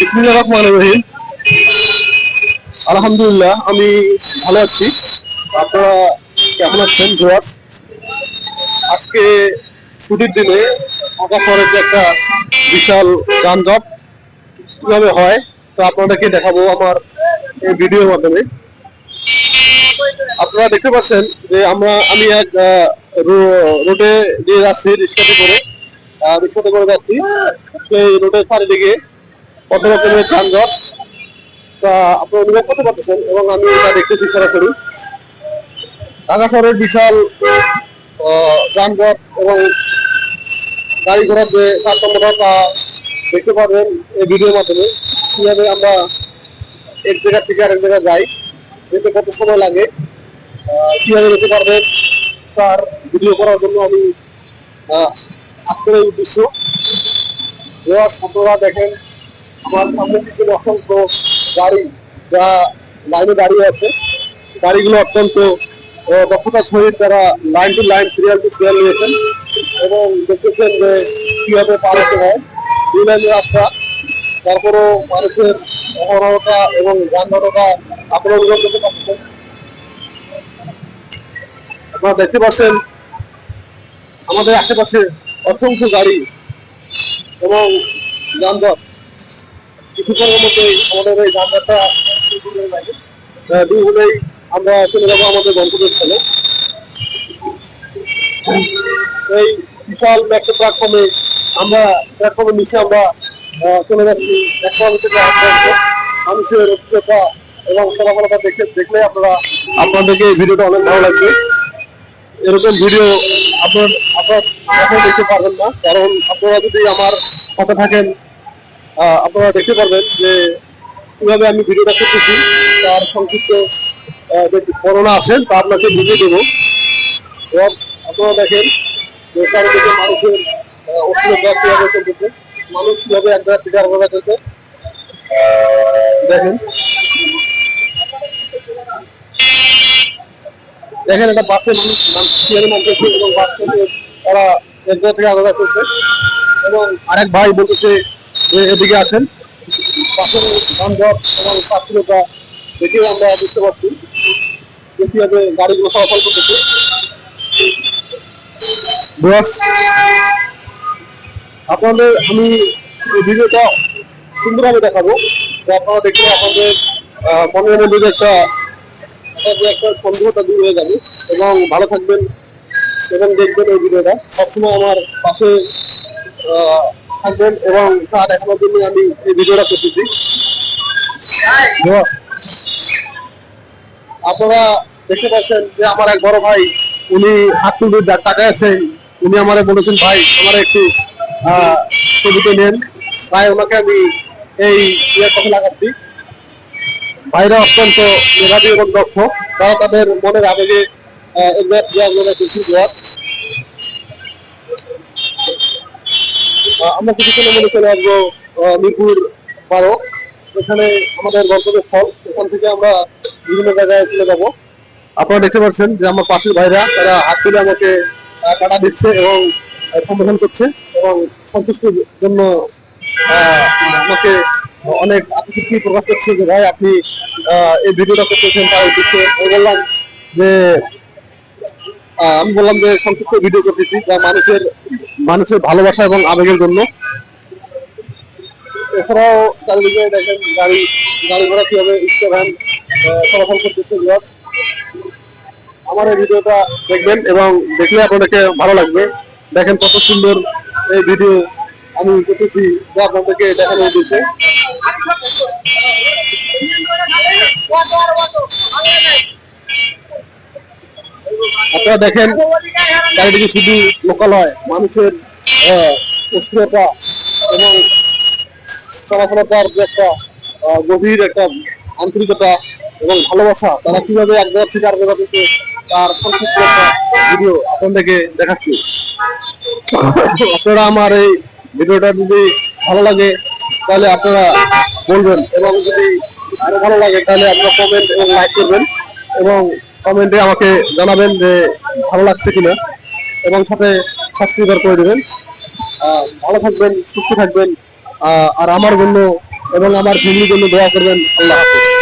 বিসমিল্লাহির রহমানির রহিম। আলহামদুলিল্লাহ, আমি ভালো আছি। আপনারা কেমন আছেন ভিউয়ার্স? আজকে ছুটির দিনে ঢাকা শহরে যে একটা বিশাল যানজট কিভাবে হয় তা আপনাদেরকে দেখাবো আমার এই ভিডিওর মাধ্যমে। আপনারা দেখতে পাচ্ছেন যে আমি এক রোডে দিয়ে যাচ্ছি রিক্সাতে করে যাচ্ছি। সেই রোডের চারিদিকে কত রকমের যানজট তা আপনারা অনুভব করতে পারতেছেন এবং আমি এটা দেখতেছি সরাসরি। ঢাকা শহরের বিশাল যানজট এবং গাড়ি ঘোড়ার যে তারতম্যটা তা দেখতে পারবেন এই ভিডিওর মাধ্যমে। কিভাবে আমরা এক জায়গা থেকে আরেক জায়গায় যাই, যেতে কত সময় লাগে, কিভাবে যেতে পারবেন তার ভিডিও করার জন্য আমি আজকের এই উদ্দেশ্য। আপনারা দেখেন আমার সামনে পিছনে অসংখ্য গাড়ি যা লাইনে দাঁড়িয়ে আছে। গাড়িগুলো অত্যন্ত দক্ষতার সহিত তারা line to line, serial to serial নিয়েছেন এবং দেখতেছেন যে কিভাবে পার হতে হয়। দুই লাইনের রাস্তা, তারপরেও মানুষের অহরহতা এবং যানজটতা আপনারা অনুভব করতে পারছেন। আপনারা দেখতে পাচ্ছেন আমাদের আশেপাশে অসংখ্য গাড়ি এবং যানজট। কিছুক্ষণের মধ্যেই আমাদের এই যানজটটা দূর হলেই আমরা চলে যাবো আমাদের গন্তব্যস্থলে। এই বিশাল একটা প্ল্যাটফর্মে প্ল্যাটফর্মের নিচে আমরা চলে যাচ্ছি। প্ল্যাটফর্ম থেকে মানুষের অভিজ্ঞতা এবং চলাফলতা দেখলে আপনাদেরকে এই ভিডিওটা অনেক ভালো লাগবে। এরকম ভিডিও আপনারা দেখতে পারবেন না, কারণ আপনারা যদি আমার সাথে থাকেন আপনারা দেখতে পারবেন যে কিভাবে আমি ভিডিওটা করতেছি। তার সংক্ষিপ্ত বর্ণনা আছে, তা আপনাকে বুঝিয়ে দেবো। আপনারা দেখেন যে চারিদিকে মানুষের অশ্লীলতা কিভাবে চলতেছে, মানুষ কিভাবে এক জায়গা থেকে আরেক জায়গায় চলছে। দেখেন একটা বাসে মানুষ কিভাবে নামতেছে এবং বাস থেকে তারা এক জায়গা থেকে আলাদা করছে এবং আরেক ভাই বলতেছে যে এদিকে আসেন। বাসের যানজট এবং পার্থক্যতা দেখেও আমরা বুঝতে পারছি যে কিভাবে গাড়িগুলো চলাচল করতেছে। আপনাদের আমি এই ভিডিওটা সুন্দরভাবে দেখাবো, যে আপনারা দেখলে আপনাদের মনের মধ্যে একটা সন্দেহতা দূর হয়ে যাবে এবং ভালো থাকবেন এবং দেখবেন এই ভিডিওটা। সবসময় আমার পাশে থাকবেন এবং তা দেখানোর জন্য আমি এই ভিডিওটা করতেছি। আপনারা দেখতে পাচ্ছেন যে আমার এক বড় ভাই, উনি হাত তুলে টাকা আছে, উনি আমার বলেছেন ভাই আমার একটু ছবিতে নেন, তাই ওনাকে আমি এই কথা লাগাচ্ছি। ভাইরা অত্যন্ত মেধাবী এবং দক্ষ, তারা তাদের মনের আবেগে আমরা কিছুক্ষণের মধ্যে চলে আসবো মিরপুর 12, এখানে আমাদের গন্তব্যস্থল। এখান থেকে আমরা বিভিন্ন জায়গায় চলে যাবো। আপনারা দেখতে পাচ্ছেন যে আমার পাশের ভাইরা তারা হাত তুলে আমাকে টাকা দিচ্ছে এবং সম্বোধন করছে এবং সন্তুষ্টির জন্য আমাকে অনেক আত্মতৃপ্তি প্রকাশ করছে যে ভাই আপনি এই ভিডিওটা করতেছেন তার উদ্দেশ্যে। আমি বললাম যে সংক্ষিপ্ত ভিডিও করতেছি যা মানুষের ভালোবাসা এবং আবেগের জন্য। এছাড়াও চারিদিকে দেখেন গাড়ি ঘোড়া কিভাবে রিক্সা ভ্যান চলাচল করতেছে। আমার এই ভিডিওটা দেখবেন এবং দেখলে আপনাদেরকে ভালো লাগবে। দেখেন কত সুন্দর এই ভিডিও আমি করতেছি যা আপনাদেরকে দেখানো উদ্দেশ্যে। আপনারা দেখেন চারিদিকে শুধু লোকালয়, মানুষের অস্থিরতা এবং চলাফলতার যে একটা গভীর একটা আন্তরিকতা এবং ভালোবাসা, তারা কিভাবে এক জায়গা থেকে আরেক জায়গা থেকে তার সংক্ষিপ্ত একটা ভিডিও আপনাদেরকে দেখাচ্ছি। আপনারা আমার এই ভিডিওটা যদি ভালো লাগে তাহলে আপনারা বলবেন এবং যদি আরো ভালো লাগে তাহলে আপনারা কমেন্ট এবং লাইক করবেন এবং কমেন্টে আমাকে জানাবেন যে ভালো লাগছে কিনা এবং সাথে সাবস্ক্রাইব করে দেবেন। ভালো থাকবেন, সুস্থ থাকবেন আর আমার জন্য এবং আমার ফ্যামিলির জন্য দোয়া করবেন। আল্লাহ হাফেজ।